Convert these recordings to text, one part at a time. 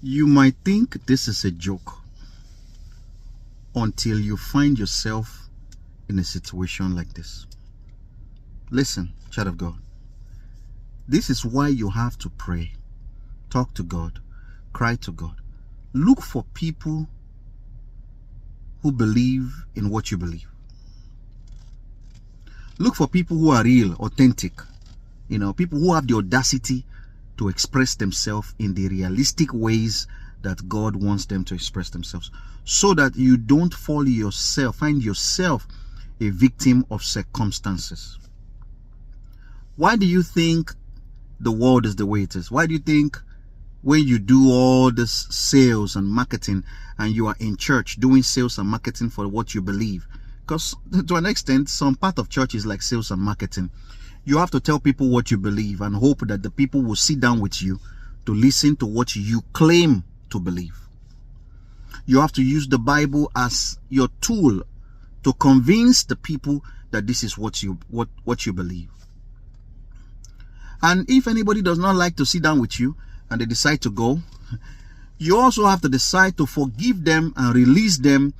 You might think this is a joke until you find yourself in a situation like this. Listen, child of God. This is why you have to pray, talk to God, cry to God. Look for people who believe in what you believe. Look for people who are real, authentic. People who have the audacity to express themselves in the realistic ways that God wants them to express themselves, so that you don't find yourself a victim of circumstances. Why do you think the world is the way it is? Why do you think when you do all this sales and marketing and you are in church doing sales and marketing for what you believe? Because to an extent, some part of church is like sales and marketing. You have to tell people what you believe and hope that the people will sit down with you to listen to what you claim to believe. You have to use the Bible as your tool to convince the people that this is what you believe. And if anybody does not like to sit down with you and they decide to go, you also have to decide to forgive them and release them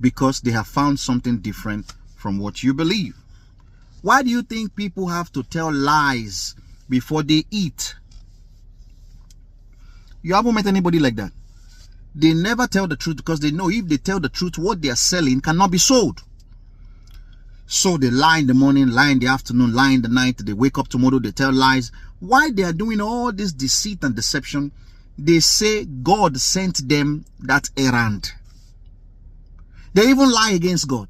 because they have found something different from what you believe. Why do you think people have to tell lies before they eat? You haven't met anybody like that. They never tell the truth because they know if they tell the truth, what they are selling cannot be sold. So they lie in the morning, lie in the afternoon, lie in the night. They wake up tomorrow, they tell lies. Why they are doing all this deceit and deception? They say God sent them that errand. They even lie against God.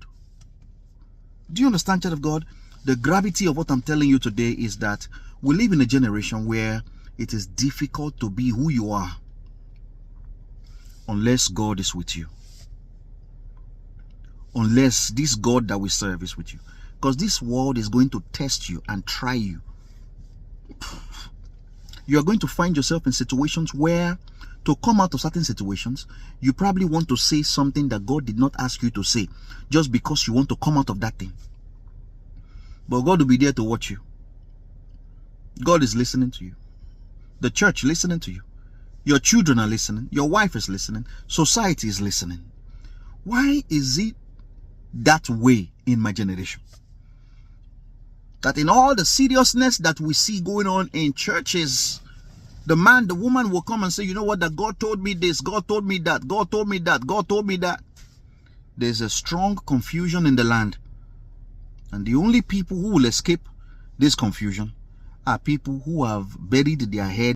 Do you understand, child of God? The gravity of what I'm telling you today is that we live in a generation where it is difficult to be who you are unless God is with you. Unless this God that we serve is with you. Because this world is going to test you and try you. You are going to find yourself in situations where, to come out of certain situations, you probably want to say something that God did not ask you to say, just because you want to come out of that thing. But God will be there to watch you. God is listening to you. The church listening to you. Your children are listening. Your wife is listening. Society is listening. Why is it that way in my generation? That in all the seriousness that we see going on in churches, the man, the woman will come and say, you know what, that God told me this, God told me that, God told me that, God told me that. There's a strong confusion in the land. And the only people who will escape this confusion are people who have buried their head